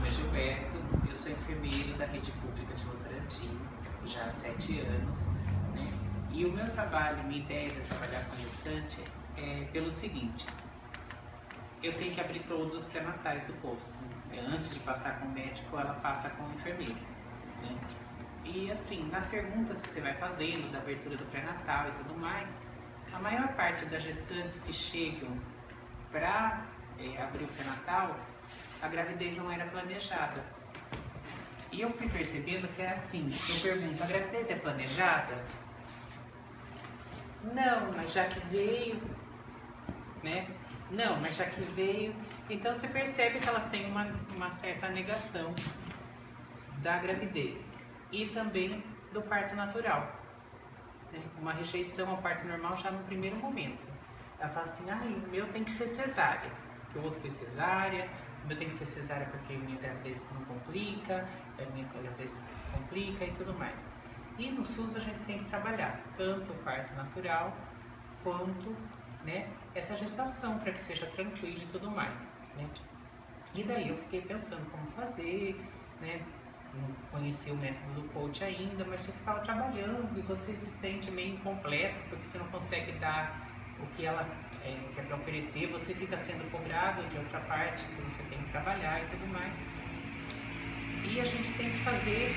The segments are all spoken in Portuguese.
é Gilberto, eu sou enfermeiro da rede pública de Votorantim já há 7 anos, né? E o meu trabalho, minha ideia de trabalhar com gestante é pelo seguinte: eu tenho que abrir todos os pré-natais do posto, né? Antes de passar com o médico, ela passa com o enfermeiro, né? E assim, nas perguntas que você vai fazendo, da abertura do pré-natal e tudo mais, a maior parte das gestantes que chegam para abrir o pré-natal, a gravidez não era planejada. E eu fui percebendo que é assim, eu pergunto, a gravidez é planejada? Não, mas já que veio, né? Não, mas já que veio. Então você percebe que elas têm uma certa negação da gravidez e também do parto natural, né? Uma rejeição ao parto normal já no primeiro momento. Ela fala assim, o meu tem que ser cesárea, que o outro foi cesárea, o meu tem que ser cesárea porque a minha gravidez não complica, a minha gravidez complica e tudo mais. E no SUS a gente tem que trabalhar tanto o parto natural quanto, né, essa gestação para que seja tranquilo e tudo mais, né? E daí eu fiquei pensando como fazer, né? Não conheci o método do coach ainda, mas você ficava trabalhando e você se sente meio incompleto porque você não consegue dar o que ela quer para oferecer, você fica sendo cobrado de outra parte que você tem que trabalhar e tudo mais. E a gente tem que fazer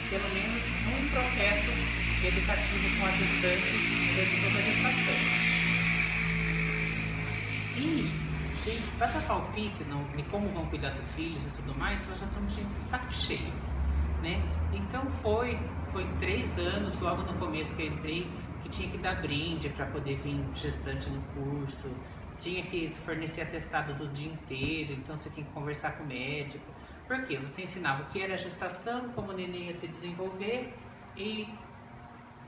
pelo menos um processo educativo com a gestante durante toda a gestação. E, gente, para dar palpite de como vão cuidar dos filhos e tudo mais, elas já estão de saco cheio, né? Então foi 3 anos, logo no começo que eu entrei, que tinha que dar brinde para poder vir gestante no curso, tinha que fornecer atestado do dia inteiro, então você tem que conversar com o médico. Por quê? Você ensinava o que era a gestação, como o neném ia se desenvolver e,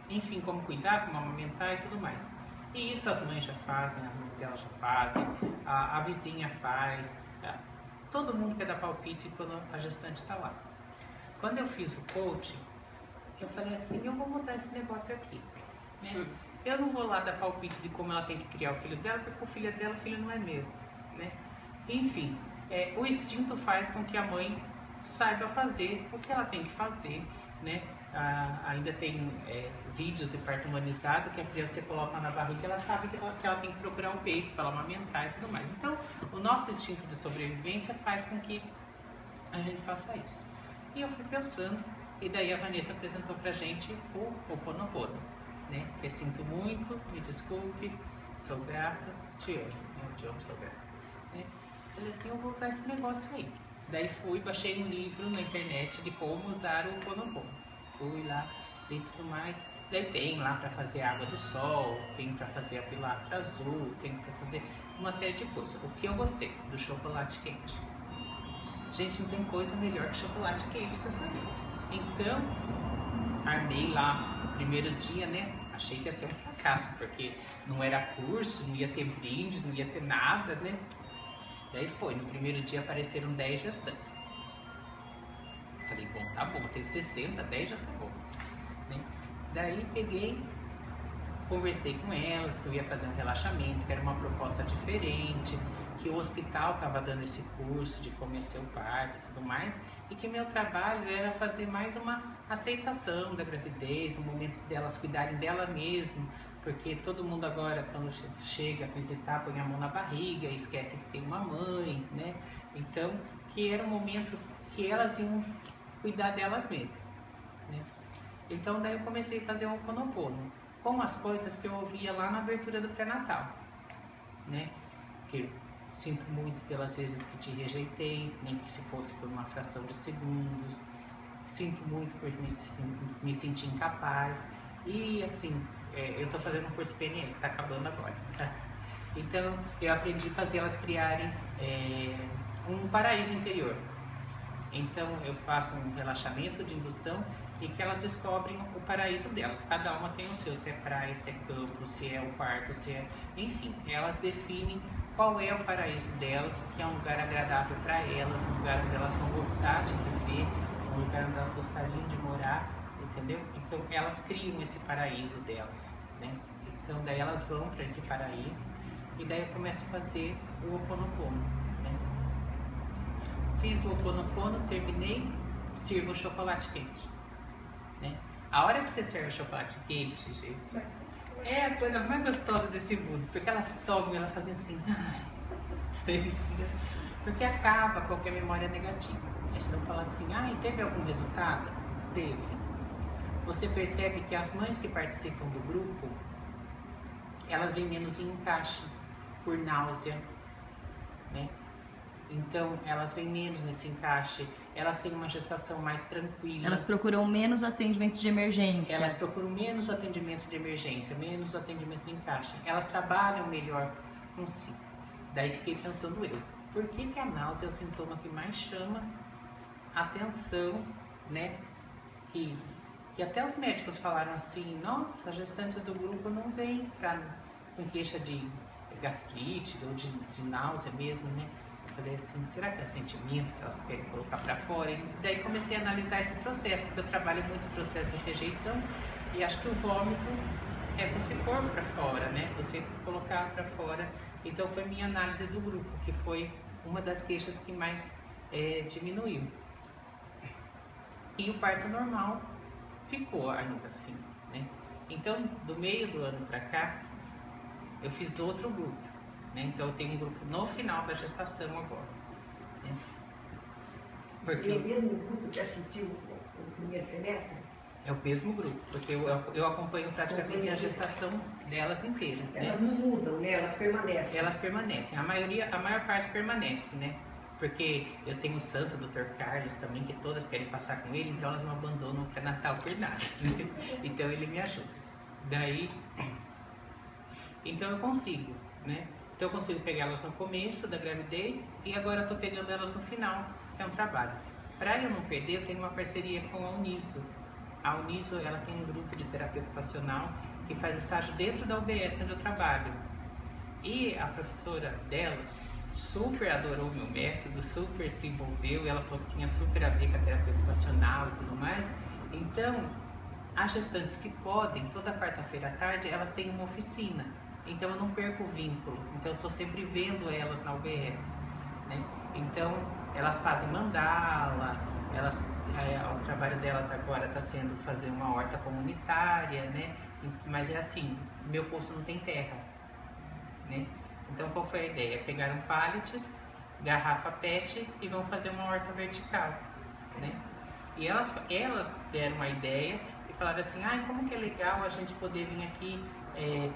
enfim, como cuidar, como amamentar e tudo mais. E isso as mães já fazem, as mães delas já fazem, a vizinha faz, todo mundo quer dar palpite quando a gestante está lá. Quando eu fiz o coaching, eu falei assim, eu vou mudar esse negócio aqui, né? Eu não vou lá dar palpite de como ela tem que criar o filho dela, porque o filho dela, o filho não é meu, né? Enfim, o instinto faz com que a mãe saiba fazer o que ela tem que fazer, né? Ainda tem vídeos de parto humanizado que a criança se coloca na barriga, ela sabe que ela tem que procurar o peito para ela amamentar e tudo mais. Então, o nosso instinto de sobrevivência faz com que a gente faça isso. E eu fui pensando, e daí a Vanessa apresentou pra gente o Ho'oponopono, né? Que sinto muito, me desculpe, sou grato, te amo, eu te amo, sou grato, né? Falei assim, eu vou usar esse negócio aí. Daí baixei um livro na internet de como usar o Ho'oponopono. Fui lá, li tudo mais. Daí tem lá para fazer água do sol, tem para fazer a pilastra azul, tem para fazer uma série de coisas. O que eu gostei do chocolate quente. Gente, não tem coisa melhor que chocolate quente pra saber. Então, armei lá no primeiro dia, né? Achei que ia ser um fracasso, porque não era curso, não ia ter brinde, não ia ter nada, né? Daí foi, no primeiro dia apareceram 10 gestantes. Falei, bom, tá bom, tenho 60, 10 já tá bom, né? Daí peguei, conversei com elas, que eu ia fazer um relaxamento, que era uma proposta diferente, que o hospital estava dando esse curso de como ia ser o parto e tudo mais, e que meu trabalho era fazer mais uma aceitação da gravidez, um momento delas cuidarem dela mesmo, porque todo mundo agora, quando chega a visitar, põe a mão na barriga e esquece que tem uma mãe, né? Então, que era um momento que elas iam cuidar delas mesmas, né? Então, daí eu comecei a fazer o Ho'oponopono, com as coisas que eu ouvia lá na abertura do pré-natal, né? Que sinto muito pelas vezes que te rejeitei, nem que se fosse por uma fração de segundos. Sinto muito por me sentir incapaz. E assim, eu tô fazendo um curso PNL, que tá acabando agora. Então, eu aprendi a fazer elas criarem um paraíso interior. Então, eu faço um relaxamento de indução e que elas descobrem o paraíso delas. Cada uma tem o seu, se é praia, se é campo, se é o quarto, se é... Enfim, elas definem qual é o paraíso delas, que é um lugar agradável para elas, um lugar onde elas vão gostar de viver, um lugar onde elas gostariam de morar, entendeu? Então elas criam esse paraíso delas, né? Então daí elas vão para esse paraíso e daí eu começo a fazer o Ho'oponopono, né? fiz o Ho'oponopono, terminei, sirvo o chocolate quente, né? A hora que você serve o chocolate quente, gente, é a coisa mais gostosa desse mundo, porque elas tomam e elas fazem assim, ai, porque acaba qualquer memória negativa. Aí vocês vão falar assim, e teve algum resultado? Teve. Você percebe que as mães que participam do grupo, elas vêm menos em encaixe por náusea, né? Então, elas vêm menos nesse encaixe, elas têm uma gestação mais tranquila. Elas procuram menos atendimento de emergência. Elas procuram menos atendimento de emergência, menos atendimento de encaixe. Elas trabalham melhor consigo. Daí fiquei pensando eu, por que a náusea é o sintoma que mais chama atenção, né? Que até os médicos falaram assim, nossa, a gestante do grupo não vem com queixa de gastrite ou de náusea mesmo, né? Eu falei assim, será que é o sentimento que elas querem colocar para fora? E daí comecei a analisar esse processo, porque eu trabalho muito o processo de rejeitão e acho que o vômito é você pôr para fora, né? Você colocar para fora. Então foi minha análise do grupo, que foi uma das queixas que mais diminuiu. E o parto normal ficou ainda assim, né? Então, do meio do ano para cá, eu fiz outro grupo, né? Então, eu tenho um grupo no final da gestação agora, né? Porque... E é o mesmo grupo que assistiu o primeiro semestre? É o mesmo grupo, porque eu acompanho praticamente a gestação delas inteira. Elas né? não mudam, né? Elas permanecem. Elas permanecem. A maior parte permanece, né? Porque eu tenho o santo Dr. Carlos também, que todas querem passar com ele, então elas não abandonam o pré-natal por nada. Né? Então ele me ajuda. Daí, então eu consigo, né? Então eu consigo pegar elas no começo da gravidez e agora eu tô pegando elas no final, que é um trabalho. Para eu não perder, eu tenho uma parceria com a Uniso. A Uniso, ela tem um grupo de terapia ocupacional que faz estágio dentro da UBS onde eu trabalho. E a professora delas super adorou o meu método, super se envolveu, e ela falou que tinha super a ver com a terapia ocupacional e tudo mais. Então, as gestantes que podem, toda quarta-feira à tarde, elas têm uma oficina. Então, eu não perco o vínculo. Então, eu estou sempre vendo elas na UBS, né? Então, elas fazem mandala, o trabalho delas agora está sendo fazer uma horta comunitária, né? Mas é assim, meu poço não tem terra, né? Então, qual foi a ideia? Pegaram pallets, garrafa PET e vão fazer uma horta vertical, né? E elas deram a ideia e falaram assim, como que é legal a gente poder vir aqui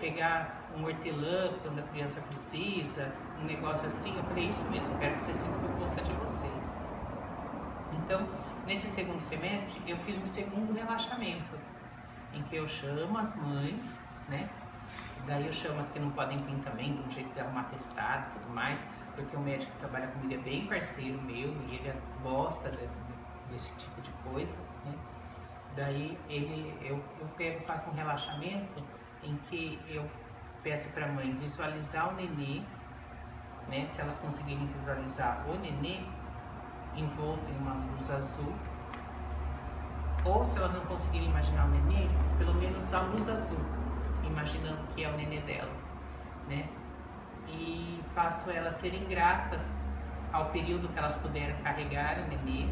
pegar um hortelã quando a criança precisa, um negócio assim. Eu falei, isso mesmo, eu quero que vocês sintam que eu gosto de vocês. Então, nesse segundo semestre, eu fiz um segundo relaxamento, em que eu chamo as mães, né? Daí eu chamo as que não podem vir também, de um jeito de arrumar atestado e tudo mais, porque o médico que trabalha comigo é bem parceiro meu e ele gosta desse tipo de coisa, né? Daí eu faço um relaxamento em que eu peço para a mãe visualizar o nenê, né? Se elas conseguirem visualizar o nenê envolto em uma luz azul, ou se elas não conseguirem imaginar o nenê, pelo menos a luz azul, imaginando que é o nenê dela, né? E faço elas serem gratas ao período que elas puderam carregar o nenê,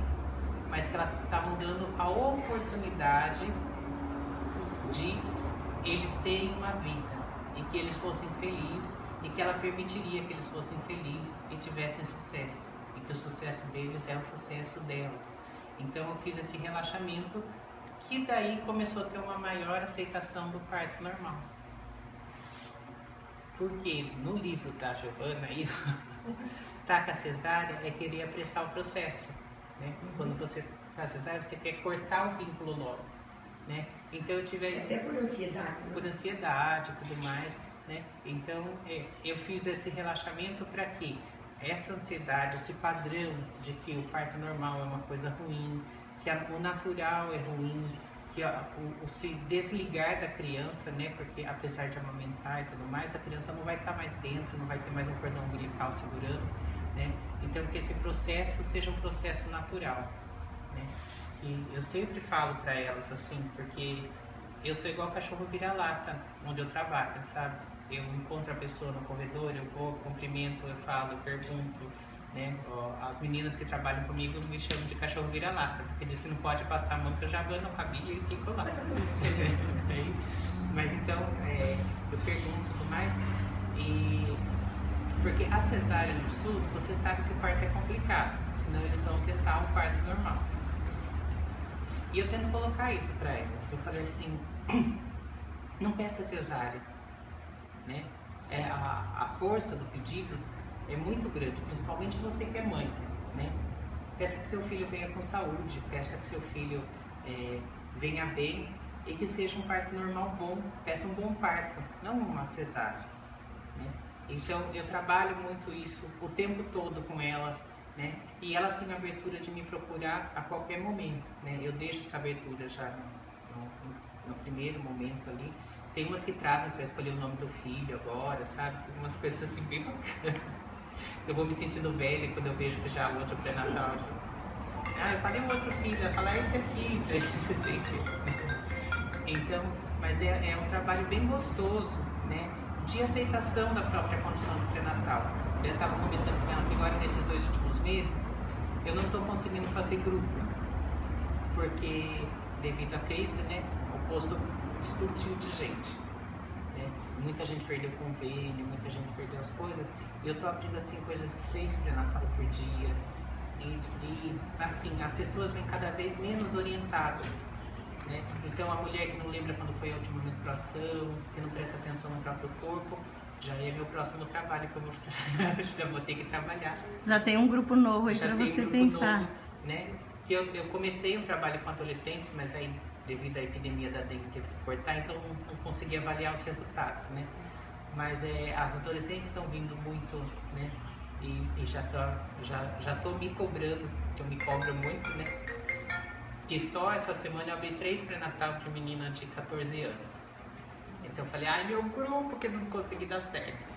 mas que elas estavam dando a oportunidade de eles terem uma vida e que eles fossem felizes e que ela permitiria que eles fossem felizes e tivessem sucesso e que o sucesso deles é o sucesso delas. Então eu fiz esse relaxamento que daí começou a ter uma maior aceitação do parto normal. Porque no livro da Giovana aí, taca a cesárea é querer apressar o processo, né? Quando você faz cesárea, você quer cortar o vínculo logo, né? Então eu tive... Até por ansiedade. Né? Por ansiedade e tudo mais, né? Então eu fiz esse relaxamento para que essa ansiedade, esse padrão de que o parto normal é uma coisa ruim, que o natural é ruim, que o se desligar da criança, né? Porque apesar de amamentar e tudo mais, a criança não vai estar mais dentro, não vai ter mais um cordão umbilical segurando, né? Então que esse processo seja um processo natural, né? Que eu sempre falo para elas assim, porque eu sou igual cachorro vira-lata onde eu trabalho, sabe? Eu encontro a pessoa no corredor, eu vou, cumprimento, eu falo, eu pergunto, né? As meninas que trabalham comigo me chamam de cachorro vira-lata, porque diz que não pode passar a mão que eu já abano a rabinha e fico lá. Mas então, eu pergunto tudo mais, porque a cesárea no SUS, você sabe que o parto é complicado, senão eles vão tentar um parto normal. E eu tento colocar isso para elas. Eu falei assim, não peça cesárea, né? A força do pedido é muito grande, principalmente você que é mãe, né? Peça que seu filho venha com saúde, peça que seu filho venha bem e que seja um parto normal bom, peça um bom parto, não uma cesárea, né? Então eu trabalho muito isso o tempo todo com elas, né? E elas têm a abertura de me procurar a qualquer momento, né? Eu deixo essa abertura já no primeiro momento ali. Tem umas que trazem para escolher o nome do filho agora, sabe? Tem umas coisas assim bem bacanas. Eu vou me sentindo velha quando eu vejo que já o outro pré-natal. Eu falei o outro filho, ela fala esse aqui, esse sempre. Então, mas é um trabalho bem gostoso, né? De aceitação da própria condição do pré-natal. Eu estava comentando com ela que agora nesses 2 últimos meses eu não estou conseguindo fazer grupo, porque devido à crise, né, o posto explodiu de gente, né? Muita gente perdeu convênio, muita gente perdeu as coisas, e eu estou abrindo assim coisas de 6 pré-natal por dia, e assim, as pessoas vêm cada vez menos orientadas, né? Então a mulher que não lembra quando foi a última menstruação, que não presta atenção no próprio corpo, já é meu próximo trabalho que eu vou já vou ter que trabalhar. Já tem um grupo novo aí para você pensar. Novo, né? Que eu comecei um trabalho com adolescentes, mas aí devido à epidemia da dengue teve que cortar, então não consegui avaliar os resultados, né? Mas as adolescentes estão vindo muito, né? E já tô me cobrando, que eu me cobro muito, né? Que só essa semana eu abri 3 pré-natal de menina de 14 anos. Então eu falei, ai meu grupo, que eu não consegui dar certo.